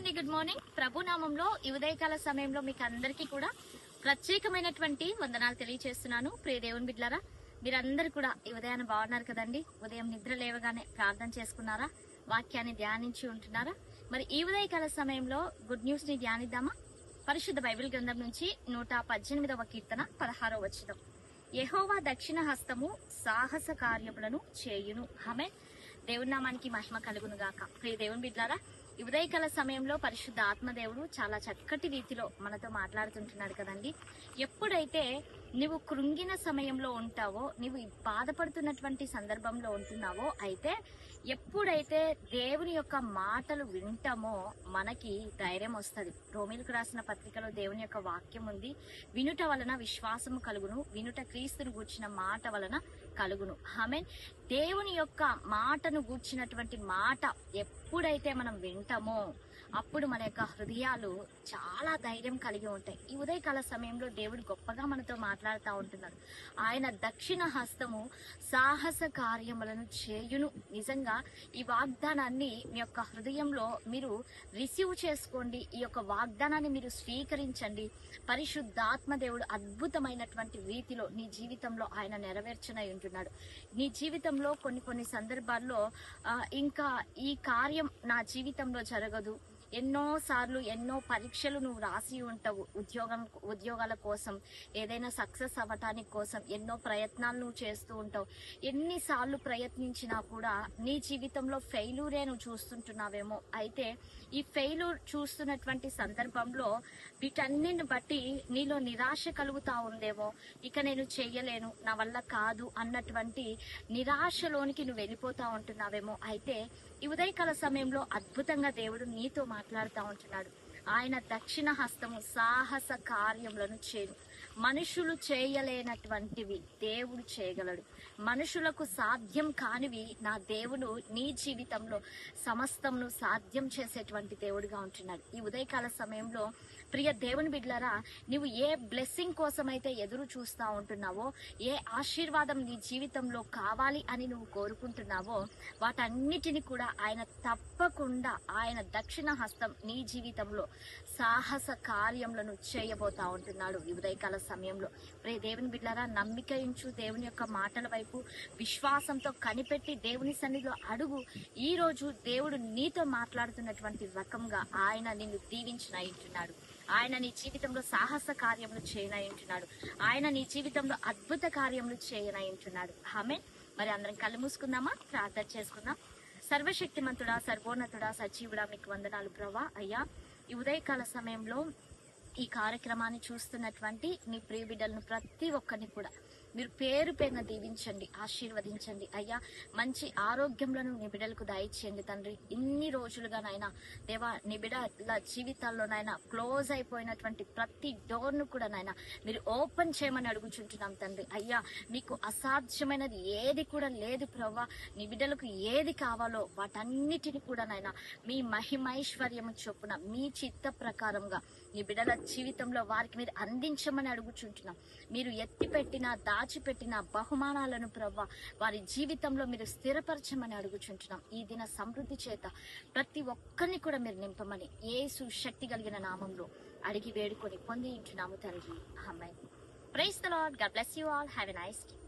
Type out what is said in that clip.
అండి, good morning. ప్రభు నామంలో ఈ ఉదయకాల సమయంలో మీకు అందరికీ కూడా ప్రత్యేకమైనటువంటి వందనాలు తెలియజేస్తున్నాను. ప్రియ దేవుని బిడ్డలారా, మీరందరూ కూడా ఈ ఉదయాన్ని బాగున్నారు కదండి. ఉదయం నిద్ర లేవగానే ప్రార్థన చేసుకున్నారా? వాక్యాన్ని ధ్యానించి ఉంటున్నారా? మరి ఈ ఉదయకాల సమయంలో గుడ్ న్యూస్ ని ధ్యానిద్దామా? పరిశుద్ధ బైబిల్ గ్రంథం నుంచి 118వ కీర్తన 16వ వచనం. యెహోవా దక్షిణ హస్తము సాహస కార్యములను చేయును. ఆమేన్. దేవుని నామానికి మహిమ కలుగును గాక. ప్రియ దేవుని బిడ్డలారా, ఈ ఉదయకాల సమయంలో పరిశుద్ధ ఆత్మదేవుడు చాలా చక్కటి రీతిలో మనతో మాట్లాడుతుంటున్నాడు కదండి. ఎప్పుడైతే నువ్వు కృంగిన సమయంలో ఉంటావో, నువ్వు బాధపడుతున్నటువంటి సందర్భంలో ఉంటున్నావో, అయితే ఎప్పుడైతే దేవుని యొక్క మాటలు వింటామో మనకి ధైర్యం వస్తుంది. రోమీలకు రాసిన పత్రికలో దేవుని యొక్క వాక్యం ఉంది. వినుట వలన విశ్వాసము కలుగును, వినుట క్రీస్తును గూర్చిన మాట వలన కలుగును. ఆమేన్. దేవుని యొక్క మాటను గూర్చినటువంటి మాట ఎప్పుడైతే మనం వింటామో అప్పుడు మన యొక్క హృదయాలు చాలా ధైర్యం కలిగి ఉంటాయి. ఈ ఉదయకాల సమయంలో దేవుడు గొప్పగా మనతో మాట్లాడుతూ ఉంటున్నారు. ఆయన దక్షిణ హస్తము సాహస కార్యములను చేయును. నిజంగా ఈ వాగ్దానాన్ని మీ యొక్క హృదయంలో మీరు రిసీవ్ చేసుకోండి. ఈ యొక్క వాగ్దానాన్ని మీరు స్వీకరించండి. పరిశుద్ధాత్మ దేవుడు అద్భుతమైనటువంటి రీతిలో నీ జీవితంలో ఆయన నెరవేర్చనై ఉంటున్నాడు. నీ జీవితంలో కొన్ని సందర్భాల్లో ఇంకా ఈ కార్యం నా జీవితంలో జరగదు, ఎన్నో సార్లు ఎన్నో పరీక్షలు నువ్వు రాసి ఉంటావు. ఉద్యోగాల కోసం, ఏదైనా సక్సెస్ అవ్వటానికి కోసం ఎన్నో ప్రయత్నాలు నువ్వు చేస్తూ ఉంటావు. ఎన్నిసార్లు ప్రయత్నించినా కూడా నీ జీవితంలో ఫెయిల్యూరే నువ్వు చూస్తుంటున్నావేమో. అయితే ఈ ఫెయిల్యూర్ చూస్తున్నటువంటి సందర్భంలో వీటన్నిటిని బట్టి నీలో నిరాశ కలుగుతా ఉందేమో. ఇక నేను చెయ్యలేను, నా వల్ల కాదు అన్నటువంటి నిరాశలోనికి నువ్వు వెళ్ళిపోతా ఉంటున్నావేమో. అయితే ఈ ఉదయకాల సమయంలో అద్భుతంగా దేవుడు నీతో మాట్లాడుతూ ఉంటున్నాడు. ఆయన దక్షిణ హస్తము సాహస కార్యములను చేయను. మనుషులు చేయలేనటువంటివి దేవుడు చేయగలడు. మనుషులకు సాధ్యం కానివి నా దేవుడు నీ జీవితంలో సమస్తమును సాధ్యం చేసేటువంటి దేవుడిగా ఉంటున్నాడు. ఈ ఉదయకాల సమయంలో ప్రియ దేవుని బిడ్డలారా, నువ్వు ఏ బ్లెస్సింగ్ కోసమైతే ఎదురు చూస్తా ఉంటున్నావో, ఏ ఆశీర్వాదం నీ జీవితంలో కావాలి అని నువ్వు కోరుకుంటున్నావో, వాటన్నిటిని కూడా ఆయన తప్పకుండా ఆయన దక్షిణ హస్తం నీ జీవితంలో సాహస కార్యములను చేయబోతా ఉంటున్నాడు ఈ ఉదయకాల సమయంలో. ప్రియ దేవుని బిడ్డలారా, నమ్మిక ఉంచు. దేవుని యొక్క మాటల వైపు విశ్వాసంతో కనిపెట్టి దేవుని సన్నిధిలో అడుగు. ఈ రోజు దేవుడు నీతో మాట్లాడుతున్నటువంటి రకంగా ఆయన నిన్ను దీవించనయింటున్నాడు. ఆయన నీ జీవితంలో సాహస కార్యములు చేయనయింటున్నాడు. ఆయన నీ జీవితంలో అద్భుత కార్యములు చేయనయింటున్నాడు. ఆమేన్. మరి అందరం కళ్ళు మూసుకుందామా? ప్రార్థన చేసుకుందాం. సర్వశక్తిమంతుడా, సర్వోన్నతుడా, సజీవుడా, మీకు వందనాలు ప్రభువా. అయ్యా, ఈ ఉదయకాల సమయంలో ఈ కార్యక్రమాన్ని చూస్తున్నటువంటి నీ ప్రియ బిడ్డలను ప్రతి ఒక్కరిని కూడా మీరు పేరు పేరున దీవించండి, ఆశీర్వదించండి. అయ్యా, మంచి ఆరోగ్యంలో నీ బిడ్డలకు దయచేయండి తండ్రి. ఇన్ని రోజులుగానైనా దేవా, నీ బిడ్డల జీవితాల్లోనైనా క్లోజ్ అయిపోయినటువంటి ప్రతి డోర్ను కూడా నైనా మీరు ఓపెన్ చేయమని అడుగుచుంటున్నాం తండ్రి. అయ్యా, మీకు అసాధ్యమైనది ఏది కూడా లేదు ప్రవ్వా. నీ బిడ్డలకు ఏది కావాలో వాటన్నిటిని కూడా నైనా మీ మహిమైశ్వర్యము చొప్పున మీ చిత్త ప్రకారంగా నీ బిడ్డల జీవితంలో వారికి మీరు అందించమని అడుగుచుంటున్నాం. మీరు ఎత్తిపెట్టిన దాచిపెట్టిన బహుమానాలను ప్రవ్వా వారి జీవితంలో మీరు స్థిరపరచమని అడుగుచుంటున్నాం. ఈ దిన సమృద్ధి చేత ప్రతి ఒక్కరిని కూడా మీరు నింపమని యేసు శక్తి కలిగిన నామంలో అడిగి వేడుకొని పొంది ఉంటున్నాము తండ్రి. Amen. Praise the Lord. God bless you all. Have a nice day.